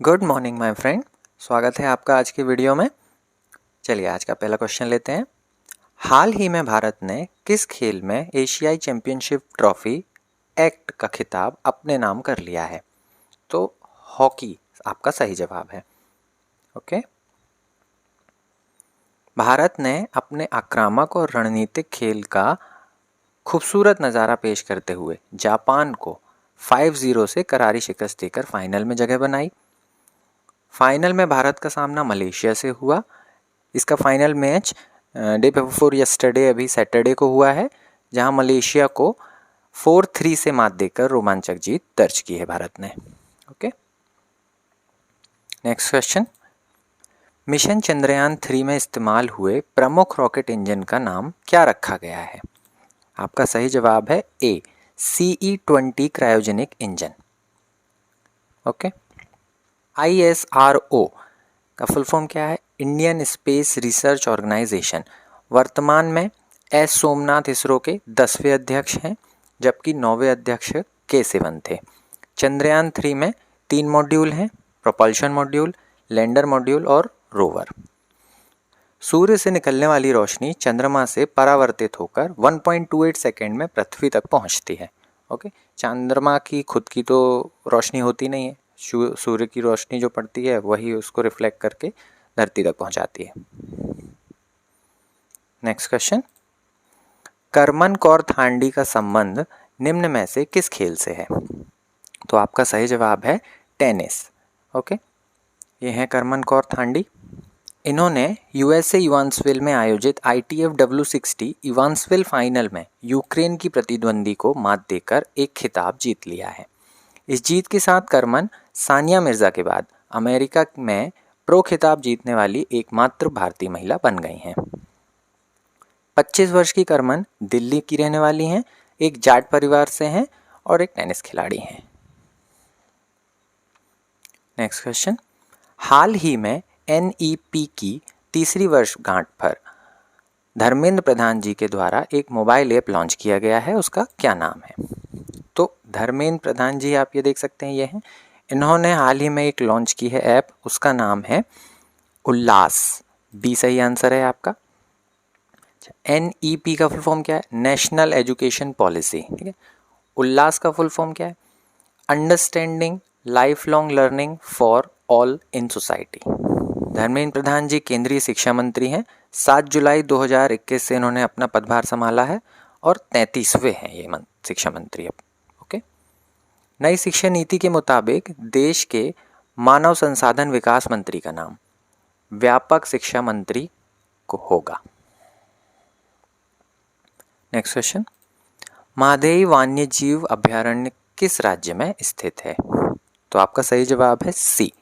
Good morning my friend, स्वागत है आपका आज की वीडियो में। चलिए आज का पहला क्वेश्चन लेते हैं। हाल ही में भारत ने किस खेल में एशियाई चैंपियनशिप ट्रॉफी एक्ट का खिताब अपने नाम कर लिया है? तो हॉकी आपका सही जवाब है। ओके। भारत ने अपने आक्रामक और रणनीतिक खेल का खूबसूरत नज़ारा पेश करते हुए जापान को 5-0 से करारी शिकस्त देकर फाइनल में जगह बनाई। फाइनल में भारत का सामना मलेशिया से हुआ। इसका final match day before yesterday अभी सैटरडे को हुआ है, जहां मलेशिया को 4-3 से मात देकर रोमांचक जीत दर्ज की है भारत ने। Okay, next question. Mission Chandrayaan 3 में इस्तेमाल हुए प्रमुख रॉकेट इंजन का नाम क्या रखा गया है? आपका सही जवाब है ए, CE-20 cryogenic engine. Okay. ISRO का फुल फॉर्म क्या है? इंडियन स्पेस रिसर्च ऑर्गेनाइजेशन वर्तमान में एस सोमनाथ इसरो के 10वें अध्यक्ष हैं, जबकि 9वें अध्यक्ष K सिवन थे। चंद्रयान 3 में 3 मॉड्यूल हैं, प्रोपल्शन मॉड्यूल, लैंडर मॉड्यूल और रोवर। सूर्य से निकलने वाली रोशनी चंद्रमा से परावर्तित होकर 1.28 सेकेंड में पृथ्वी तक पहुंचती है। ओके, चंद्रमा की खुद की तो रोशनी होती नहीं है, सूर्य की रोशनी जो पड़ती है वही उसको रिफ्लेक्ट करके धरती तक पहुंचाती है। Next question. करमन कौर थांडी का संबंध निम्न में से किस खेल से है? तो आपका सही जवाब है टेनिस। ओके, ये है करमन कौर थांडी। इन्होंने यूएसए इवांसविल में आयोजित ITF W60 इवांसविल फाइनल में यूक्रेन की प्रतिद्वंदी को मात देकर एक खिताब जीत लिया है। इस जीत के साथ करमन सानिया मिर्जा के बाद अमेरिका में प्रो खिताब जीतने वाली एकमात्र भारतीय महिला बन गई हैं। 25 वर्ष की करमन दिल्ली की रहने वाली हैं, एक जाट परिवार से हैं और एक टेनिस खिलाड़ी हैं। Next question. हाल ही में NEP की तीसरी वर्षगांठ पर धर्मेंद्र प्रधान जी के द्वारा एक मोबाइल ऐप लॉन्च किया गया है, उसका क्या नाम है? तो धर्मेंद्र प्रधान जी आप ये देख सकते हैं, ये हैं, इन्होंने हाल ही में एक लॉन्च की है ऐप, उसका नाम है उल्लास। बी सही आंसर है आपका। NEP का फुल फॉर्म क्या है? National education policy. ठीक है, उल्लास का फुल फॉर्म क्या है? Understanding lifelong learning for all in society. Dharmendra Pradhan ji केंद्रीय शिक्षा मंत्री हैं। 7 जुलाई 2021 से इन्होंने अपना पदभार संभाला है और 33वें हैं ये शिक्षा मंत्री अब। ओके। नई शिक्षा नीति के मुताबिक देश के मानव संसाधन विकास मंत्री का नाम व्यापक शिक्षा मंत्री को होगा। Next question. महादेई वन्य जीव अभयारण्य किस राज्य में स्थित है? तो आपका सही जवाब है सी,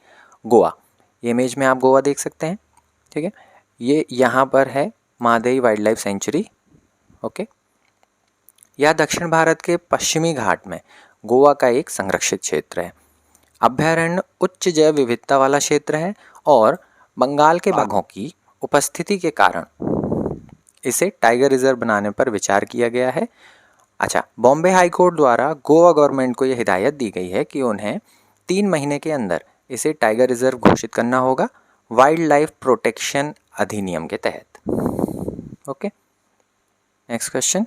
गोवा। ये इमेज में आप गोवा देख सकते हैं। ठीक है, ये यहाँ पर है Mahadei wild life sanctuary. Okay, यह दक्षिण भारत के पश्चिमी घाट में गोवा का एक संरक्षित क्षेत्र है। अभयारण्य उच्च जैव विविधता वाला क्षेत्र है और बंगाल के बाघों की उपस्थिति के कारण इसे टाइगर रिजर्व बनाने पर विचार किया गया है। अच्छा, बॉम्बे हाई कोर्ट द्वारा गोवा गवर्नमेंट को यह हिदायत दी गई है कि उन्हें 3 महीने के अंदर इसे टाइगर रिजर्व घोषित करना होगा वाइल्ड लाइफ प्रोटेक्शन अधिनियम के तहत। Okay, next question.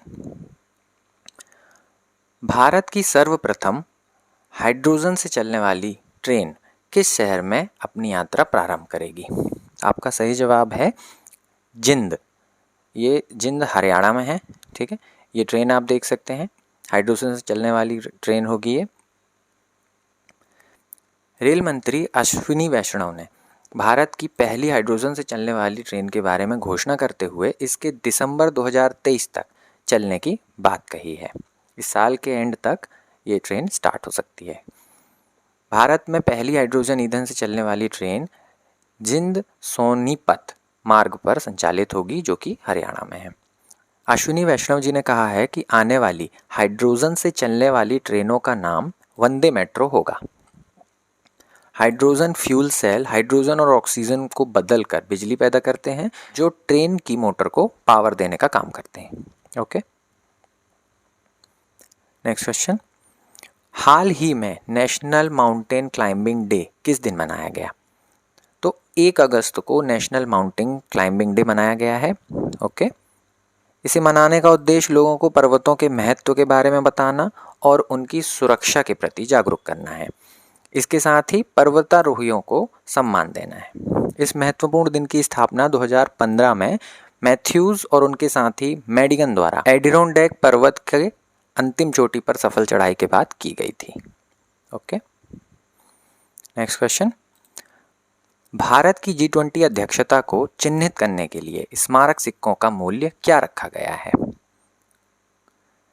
भारत की सर्वप्रथम हाइड्रोजन से चलने वाली ट्रेन किस शहर में अपनी यात्रा प्रारंभ करेगी? आपका सही जवाब है जिंद। ये जिंद हरियाणा में है। ठीक है, ये ट्रेन आप देख सकते हैं, हाइड्रोजन से चलने वाली ट्रेन होगी ये। रेल मंत्री अश्विनी वैष्णव ने भारत की पहली हाइड्रोजन से चलने वाली ट्रेन के बारे में घोषणा करते हुए इसके दिसंबर 2023 तक चलने की बात कही है। इस साल के एंड तक ये ट्रेन स्टार्ट हो सकती है। भारत में पहली हाइड्रोजन ईंधन से चलने वाली ट्रेन जिंद सोनीपत मार्ग पर संचालित होगी, जो कि हरियाणा में है। अश्विनी वैष्णव जी ने कहा है कि आने वाली हाइड्रोजन से चलने वाली ट्रेनों का नाम वंदे मेट्रो होगा। हाइड्रोजन फ्यूल सेल हाइड्रोजन और ऑक्सीजन को बदलकर बिजली पैदा करते हैं, जो ट्रेन की मोटर को पावर देने का काम करते हैं। Okay, next question. हाल ही में नेशनल माउंटेन क्लाइंबिंग डे किस दिन मनाया गया? तो 1 अगस्त को नेशनल माउंटेन क्लाइंबिंग डे मनाया गया है। ओके, इसे मनाने का उद्देश्य लोगों को पर्वतों के महत्व के बारे में बताना और उनकी सुरक्षा के प्रति जागरूक करना है। इसके साथ ही पर्वतारोहियों को सम्मान देना है। इस महत्वपूर्ण दिन की स्थापना 2015 में मैथ्यूज और उनके साथी मैडिगन द्वारा एडिरोनडेक पर्वत के अंतिम चोटी पर सफल चढ़ाई के बाद की गई थी। Okay, next question. भारत की G20 अध्यक्षता को चिन्हित करने के लिए स्मारक सिक्कों का मूल्य क्या रखा गया है?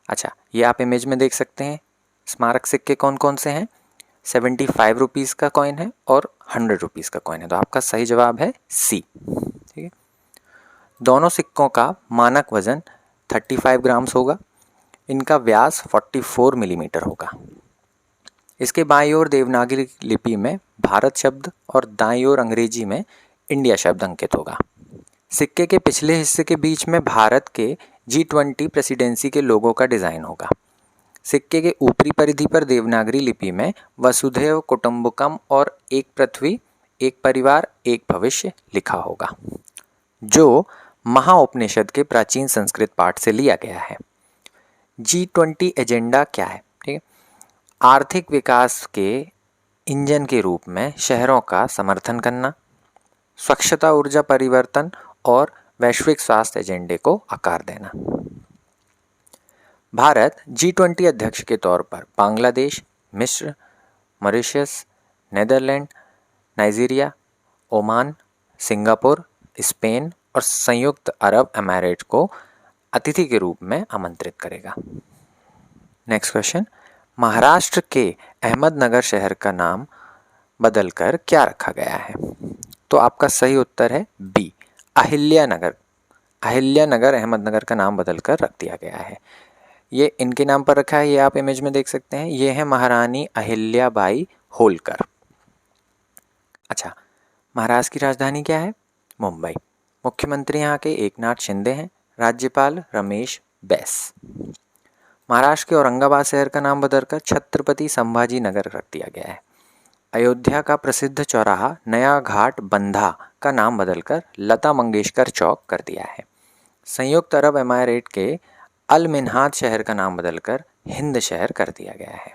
अच्छा, ये आप इमेज में देख सकते हैं। स्मारक सिक्के कौन कौन से हैं? 75 रुपीज़ का कॉइन है और 100 रुपीज़ का कॉइन है। तो आपका सही जवाब है सी। ठीक है, दोनों सिक्कों का मानक वजन 35 ग्राम्स होगा। इनका व्यास 44 मिलीमीटर होगा। इसके बाईं ओर देवनागरी लिपि में भारत शब्द और दाईं ओर अंग्रेजी में इंडिया शब्द अंकित होगा। सिक्के के पिछले हिस्से के बीच में भारत के G20 प्रेसिडेंसी के लोगों का डिज़ाइन होगा। सिक्के के ऊपरी परिधि पर देवनागरी लिपि में वसुधैव कुटुंबकम और एक पृथ्वी, एक परिवार, एक भविष्य लिखा होगा, जो महाउपनिषद के प्राचीन संस्कृत पाठ से लिया गया है। G20 एजेंडा क्या है? ठीक है, आर्थिक विकास के इंजन के रूप में शहरों का समर्थन करना, स्वच्छता, ऊर्जा परिवर्तन और वैश्विक स्वास्थ्य एजेंडे को आकार देना। भारत G20 अध्यक्ष के तौर पर बांग्लादेश, मिस्र, Mauritius, Netherland, Nigeria, Oman, Singapore, Spain और संयुक्त अरब अमीरात को अतिथि के रूप में आमंत्रित करेगा। Next question. महाराष्ट्र के अहमदनगर शहर का नाम बदलकर क्या रखा गया है? तो आपका सही उत्तर है बी, अहिल्यानगर। अहिल्यानगर अहमदनगर का नाम बदलकर रख दिया गया है। ये इनके नाम पर रखा है, ये आप इमेज में देख सकते हैं। ये है महारानी अहिल्याबाई होलकर। अच्छा, महाराष्ट्र की राजधानी क्या है? मुंबई। मुख्यमंत्री यहाँ के एकनाथ शिंदे हैं। राज्यपाल रमेश बैस। महाराष्ट्र के औरंगाबाद शहर का नाम बदलकर छत्रपति संभाजी नगर रख दिया गया है। अयोध्या का प्रसिद्ध चौराहा नया घाट बंधा का नाम बदलकर लता मंगेशकर चौक कर दिया है। संयुक्त अरब अमीरात के अल मिन्हाज शहर का नाम बदलकर हिंद शहर कर दिया गया है।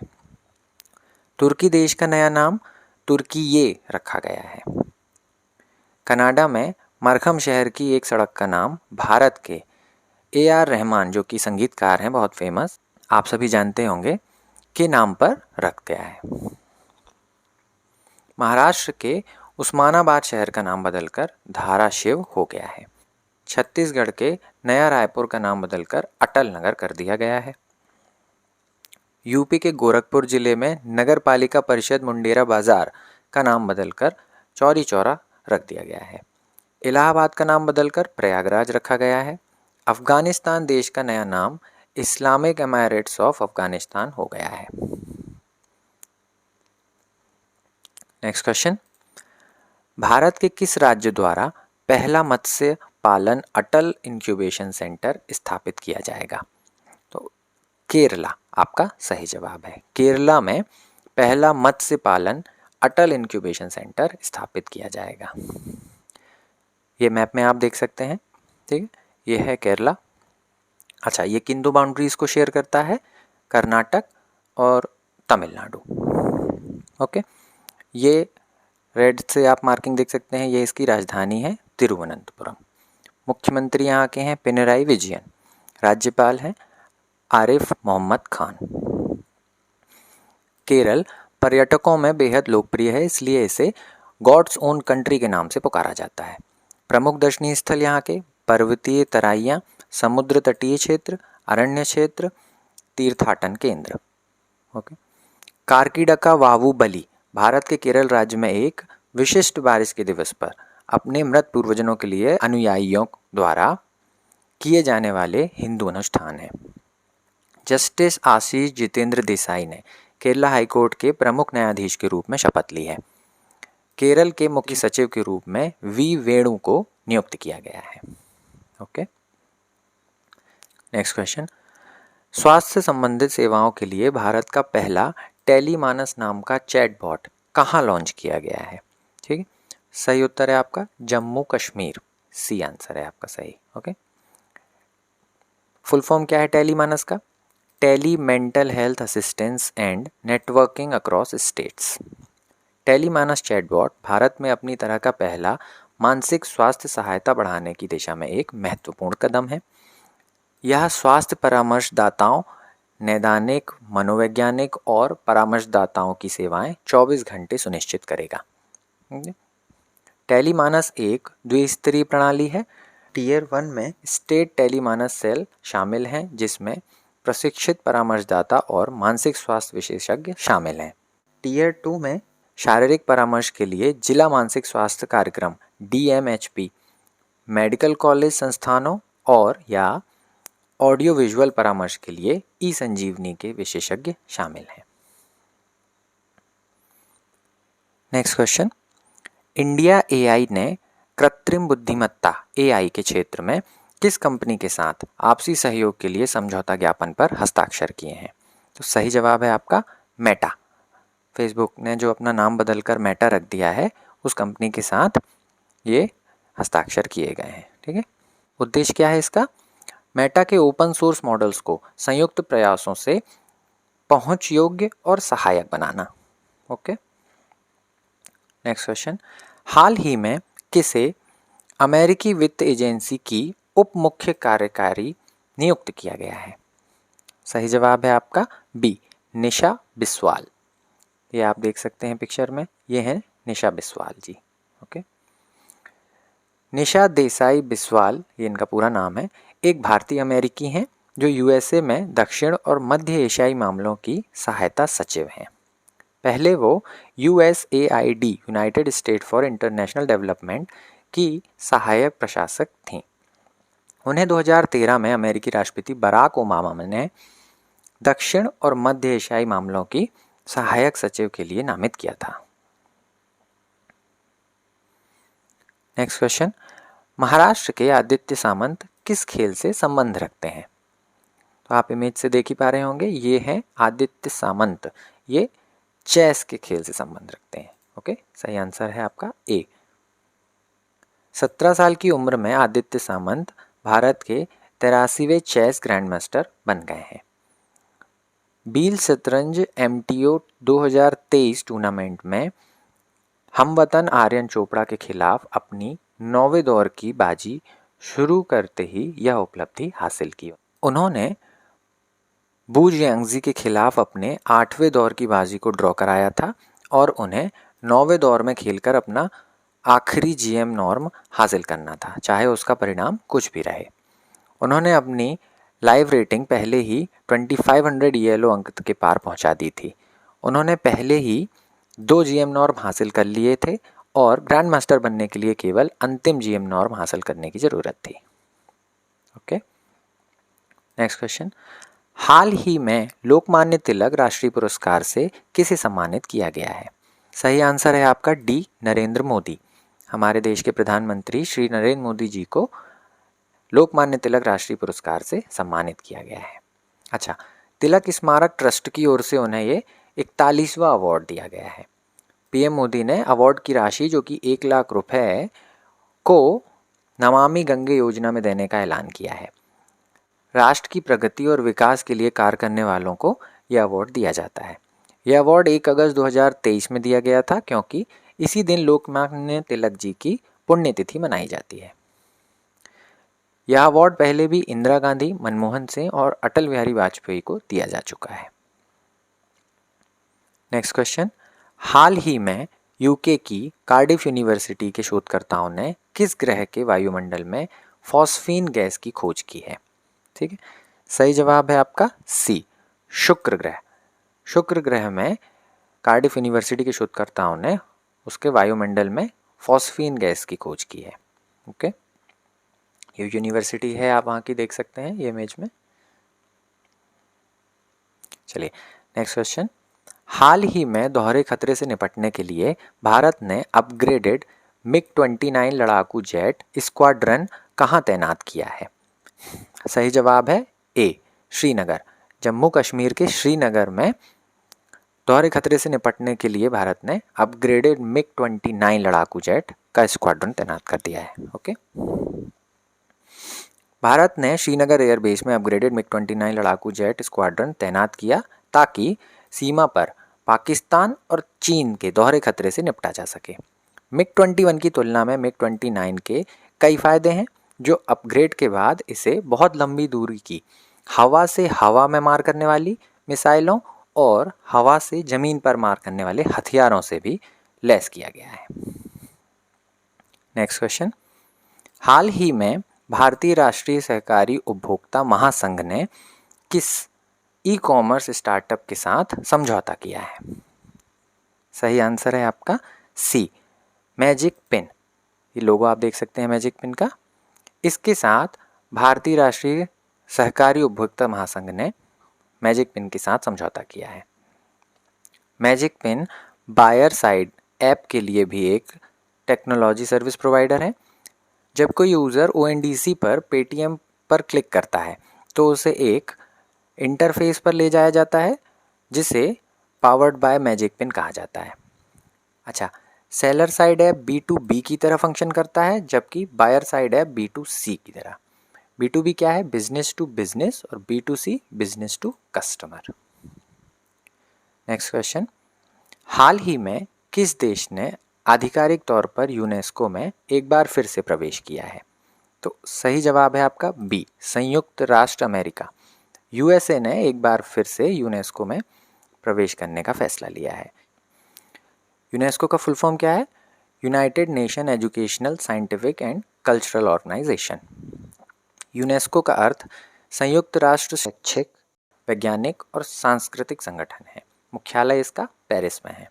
तुर्की देश का नया नाम तुर्कीये रखा गया है। कनाडा में मरखम शहर की एक सड़क का नाम भारत के AR रहमान, जो कि संगीतकार हैं बहुत फेमस, आप सभी जानते होंगे, के नाम पर रख गया है। महाराष्ट्र के उस्मानाबाद शहर का नाम बदलकर धाराशिव हो गया है। छत्तीसगढ़ के नया रायपुर का नाम बदलकर अटल नगर कर दिया गया है। यूपी के गोरखपुर जिले में नगर पालिका परिषद मुंडेरा बाजार का नाम बदलकर चौरी चौरा रख दिया गया है। इलाहाबाद का नाम बदलकर प्रयागराज रखा गया है। अफगानिस्तान देश का नया नाम इस्लामिक अमीरात्स ऑफ अफगानिस्तान हो गया है। Next question. भारत के किस राज्य द्वारा पहला मत्स्य पालन अटल इंक्यूबेशन सेंटर स्थापित किया जाएगा? तो केरला आपका सही जवाब है। केरला में पहला मत्स्य पालन अटल इंक्यूबेशन सेंटर स्थापित किया जाएगा। ये मैप में आप देख सकते हैं। ठीक है, ये है केरला। अच्छा, ये किन दो बाउंड्रीज को शेयर करता है? कर्नाटक और तमिलनाडु। ओके, ये रेड से आप मार्किंग देख सकते हैं। ये इसकी राजधानी है तिरुवनंतपुरम। मुख्यमंत्री यहाँ के हैं पिनराई विजयन। राज्यपाल हैं आरिफ मोहम्मद खान। केरल पर्यटकों में बेहद लोकप्रिय है, इसलिए इसे गॉड्स ओन कंट्री के नाम से पुकारा जाता है। प्रमुख दर्शनीय स्थल यहाँ के पर्वतीय तराइयाँ, समुद्र तटीय क्षेत्र, अरण्य क्षेत्र, तीर्थाटन केंद्र। ओके, कार्कीडका वावू बलि भारत के केरल राज्य में एक विशिष्ट बारिश के दिवस पर अपने मृत पूर्वजों के लिए अनुयायियों द्वारा किए जाने वाले हिंदू अनुष्ठान है। जस्टिस आशीष जितेंद्र देसाई ने केरला हाईकोर्ट के प्रमुख न्यायाधीश के रूप में शपथ ली है। केरल के मुख्य सचिव के रूप में वी वेणु को नियुक्त किया गया है। Okay, next question. स्वास्थ्य संबंधित सेवाओं के लिए भारत का पहला टेलीमानस नाम का चैटबॉट कहाँ लॉन्च किया गया है? ठीक है, सही उत्तर है आपका जम्मू कश्मीर। सी आंसर है आपका सही। ओके, फुल फॉर्म क्या है टेलीमानस का? Tele mental health assistance and networking across states. Telemanas chatbot Bharat में अपनी तरह का पहला मानसिक स्वास्थ्य सहायता बढ़ाने की दिशा में एक महत्वपूर्ण कदम है। यह स्वास्थ्य परामर्शदाताओं, नैदानिक, मनोवैज्ञानिक और परामर्शदाताओं की सेवाएं 24 घंटे सुनिश्चित करेगा। टेलीमानस एक द्विस्तरीय प्रणाली है। टीयर 1 में स्टेट टेलीमानस सेल शामिल हैं, जिसमें प्रशिक्षित परामर्शदाता और मानसिक स्वास्थ्य विशेषज्ञ शामिल हैं। टीयर 2 में शारीरिक परामर्श के लिए जिला मानसिक स्वास्थ्य कार्यक्रम DMHP, मेडिकल कॉलेज संस्थानों और या ऑडियो विजुअल परामर्श के लिए ई-संजीवनी के विशेषज्ञ शामिल हैं। नेक्स्ट क्वेश्चन, इंडिया AI ने कृत्रिम बुद्धिमत्ता AI के क्षेत्र में किस कंपनी के साथ आपसी सहयोग के लिए समझौता ज्ञापन पर हस्ताक्षर किए हैं? तो सही जवाब है आपका मेटा। फेसबुक ने जो अपना नाम बदलकर मेटा रख दिया है, उस कंपनी के साथ ये हस्ताक्षर किए गए हैं। ठीक है, उद्देश्य क्या है इसका? मेटा के ओपन सोर्स मॉडल्स को संयुक्त प्रयासों से पहुंच योग्य और सहायक बनाना। ओके, नेक्स्ट क्वेश्चन, हाल ही में किसे अमेरिकी वित्त एजेंसी की उप मुख्य कार्यकारी नियुक्त किया गया है? सही जवाब है आपका बी, निशा बिस्वाल। ये आप देख सकते हैं पिक्चर में, ये है निशा बिस्वाल जी। ओके, निशा देसाई बिस्वाल, ये इनका पूरा नाम है, एक भारतीय अमेरिकी हैं जो USA में दक्षिण और मध्य एशियाई मामलों की सहायता सचिव हैं। पहले वो USAID, United state for international development की सहायक प्रशासक थीं। उन्हें 2013 में अमेरिकी राष्ट्रपति बराक ओबामा ने दक्षिण और मध्य एशियाई मामलों की सहायक सचिव के लिए नामित किया था। नेक्स्ट क्वेश्चन, महाराष्ट्र के आदित्य सामंत किस खेल से संबंध रखते हैं? तो आप इमेज से देख ही पा रहे होंगे, ये है आदित्य सामंत, ये चेस के खेल से संबंध रखते हैं। ओके, सही आंसर है आपका ए। 17 साल की उम्र में आदित्य सामंत भारत के 83वें चेस ग्रैंड मास्टर बन गए हैं। बील शतरंज MTO 2023 टूर्नामेंट में हमवतन आर्यन चोपड़ा के खिलाफ अपनी 9वें दौर की बाजी शुरू करते ही यह उपलब्धि हासिल की। उन्होंने बू जियांगजी के खिलाफ अपने 8वें दौर की बाजी को ड्रॉ कराया था और उन्हें 9वें दौर में खेलकर अपना आखिरी GM नॉर्म हासिल करना था, चाहे उसका परिणाम कुछ भी रहे। उन्होंने अपनी लाइव रेटिंग पहले ही 2500 ELO अंक के पार पहुंचा दी थी। उन्होंने पहले ही 2 GM नॉर्म हासिल कर लिए थे और ग्रैंड मास्टर बनने के लिए केवल अंतिम GM नॉर्म हासिल करने की ज़रूरत थी। ओके, नेक्स्ट क्वेश्चन, हाल ही में लोकमान्य तिलक राष्ट्रीय पुरस्कार से किसे सम्मानित किया गया है? सही आंसर है आपका डी, नरेंद्र मोदी। हमारे देश के प्रधानमंत्री श्री नरेंद्र मोदी जी को लोकमान्य तिलक राष्ट्रीय पुरस्कार से सम्मानित किया गया है। अच्छा, तिलक स्मारक ट्रस्ट की ओर से उन्हें ये 41वां अवार्ड दिया गया है। PM मोदी ने अवार्ड की राशि जो कि 1 लाख रुपए को नमामि गंगे योजना में देने का ऐलान किया है। राष्ट्र की प्रगति और विकास के लिए कार्य करने वालों को यह अवार्ड दिया जाता है। यह अवार्ड 1 अगस्त 2023 में दिया गया था, क्योंकि इसी दिन लोकमान्य तिलक जी की पुण्यतिथि मनाई जाती है। यह अवार्ड पहले भी इंदिरा गांधी, मनमोहन सिंह और अटल बिहारी वाजपेयी को दिया जा चुका है। नेक्स्ट क्वेश्चन, हाल ही में UK की कार्डिफ यूनिवर्सिटी के शोधकर्ताओं ने किस ग्रह के वायुमंडल में फॉस्फीन गैस की खोज की है? ठीक है, सही जवाब है आपका सी, शुक्र ग्रह। शुक्र ग्रह में कार्डिफ यूनिवर्सिटी के शोधकर्ताओं ने उसके वायुमंडल में फॉस्फीन गैस की खोज की है। ओके, ये यूनिवर्सिटी है, आप वहाँ की देख सकते हैं ये इमेज में। चलिए नेक्स्ट क्वेश्चन, हाल ही में दोहरे खतरे से निपटने के लिए भारत ने अपग्रेडेड MiG-29 लड़ाकू जेट स्क्वाड्रन कहाँ तैनात किया है? सही जवाब है ए, श्रीनगर। जम्मू कश्मीर के श्रीनगर में दोहरे खतरे से निपटने के लिए भारत ने अपग्रेडेड MiG-29 लड़ाकू जेट का स्क्वाड्रन तैनात कर दिया है। ओके, भारत ने श्रीनगर एयरबेस में अपग्रेडेड MiG-29 लड़ाकू जेट स्क्वाड्रन तैनात किया ताकि सीमा पर पाकिस्तान और चीन के दोहरे खतरे से निपटा जा सके। MiG-21 की तुलना में MiG-29 के कई फायदे हैं, जो अपग्रेड के बाद इसे बहुत लंबी दूरी की हवा से हवा में मार करने वाली मिसाइलों और हवा से ज़मीन पर मार करने वाले हथियारों से भी लैस किया गया है। नेक्स्ट क्वेश्चन, हाल ही में भारतीय राष्ट्रीय सहकारी उपभोक्ता महासंघ ने किस ई कॉमर्स स्टार्टअप के साथ समझौता किया है? सही आंसर है आपका सी, मैजिक पिन। ये लोगो आप देख सकते हैं मैजिक पिन का। इसके साथ भारतीय राष्ट्रीय सहकारी उपभोक्ता महासंघ ने मैजिक पिन के साथ समझौता किया है। Magicpin buyer side app के लिए भी एक टेक्नोलॉजी सर्विस प्रोवाइडर है। जब कोई यूज़र ONDC पर पेटीएम पर क्लिक करता है तो उसे एक इंटरफेस पर ले जाया जाता है जिसे पावर्ड बाय मैजिक पिन कहा जाता है। अच्छा, सेलर साइड ऐप B2B की तरह फंक्शन करता है, जबकि बायर साइड ऐप B2C की तरह। B2B क्या है? बिजनेस टू बिजनेस, और B2C business to customer. Next question, हाल ही में किस देश ने आधिकारिक तौर पर यूनेस्को में एक बार फिर से प्रवेश किया है? तो सही जवाब है आपका बी, संयुक्त राष्ट्र अमेरिका। USA ने एक बार फिर से यूनेस्को में प्रवेश करने का फैसला लिया है। यूनेस्को का फुल फॉर्म क्या है? United nation educational, scientific and cultural organisation. UNESCO का अर्थ संयुक्त राष्ट्र शैक्षिक, वैज्ञानिक और सांस्कृतिक संगठन है। मुख्यालय इसका पेरिस में है।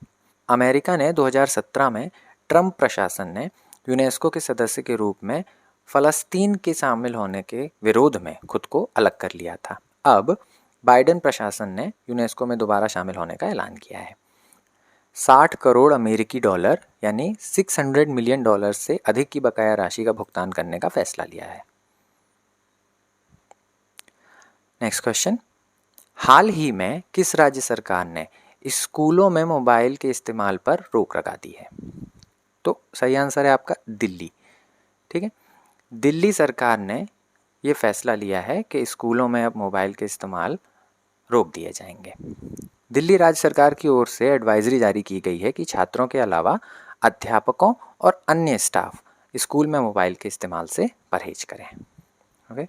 अमेरिका ने 2017 में ट्रंप प्रशासन ने यूनेस्को के सदस्य के रूप में फ़लस्तीन के शामिल होने के विरोध में खुद को अलग कर लिया था। अब बाइडेन प्रशासन ने यूनेस्को में दोबारा शामिल होने का ऐलान किया है। 60 करोड़ अमेरिकी डॉलर यानी $600 मिलियन से अधिक की बकाया राशि का भुगतान करने का फैसला लिया है। नेक्स्ट क्वेश्चन, हाल ही में किस राज्य सरकार ने स्कूलों में मोबाइल के इस्तेमाल पर रोक लगा दी है? तो सही आंसर है आपका दिल्ली। ठीक है, दिल्ली सरकार ने ये फैसला लिया है कि स्कूलों में अब मोबाइल के इस्तेमाल रोक दिए जाएंगे। दिल्ली राज्य सरकार की ओर से एडवाइजरी जारी की गई है कि छात्रों के अलावा अध्यापकों और अन्य स्टाफ स्कूल में मोबाइल के इस्तेमाल से परहेज करें। ओके,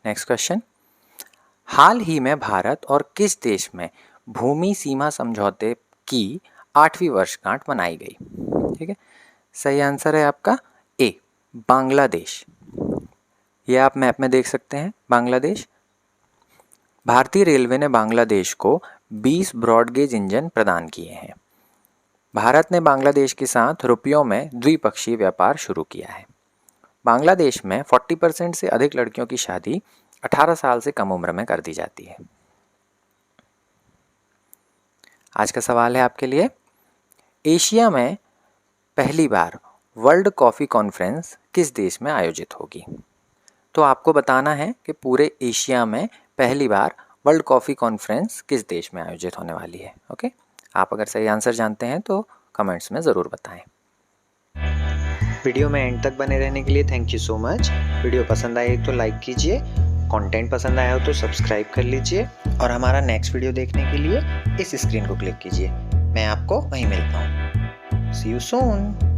नेक्स्ट क्वेश्चन, हाल ही में भारत और किस देश में भूमि सीमा समझौते की 8वीं वर्षगांठ मनाई गई? ठीक है, सही आंसर है आपका ए, बांग्लादेश। ये आप मैप में देख सकते हैं बांग्लादेश। भारतीय रेलवे ने बांग्लादेश को 20 ब्रॉडगेज इंजन प्रदान किए हैं। भारत ने बांग्लादेश के साथ रुपयों में द्विपक्षीय व्यापार शुरू किया है। बांग्लादेश में 40% से अधिक लड़कियों की शादी 18 साल से कम उम्र में कर दी जाती है। आज का सवाल है आपके लिए, एशिया में पहली बार वर्ल्ड कॉफ़ी कॉन्फ्रेंस किस देश में आयोजित होगी? तो आपको बताना है कि पूरे एशिया में पहली बार वर्ल्ड कॉफ़ी कॉन्फ्रेंस किस देश में आयोजित होने वाली है। ओके, आप अगर सही आंसर जानते हैं तो कमेंट्स में ज़रूर बताएं। वीडियो में एंड तक बने रहने के लिए thank you so much. Video पसंद आए तो लाइक कीजिए, कंटेंट पसंद आया हो तो सब्सक्राइब कर लीजिए और हमारा नेक्स्ट वीडियो देखने के लिए इस स्क्रीन को क्लिक कीजिए। मैं आपको वहीं मिलता हूँ। सी यू सून।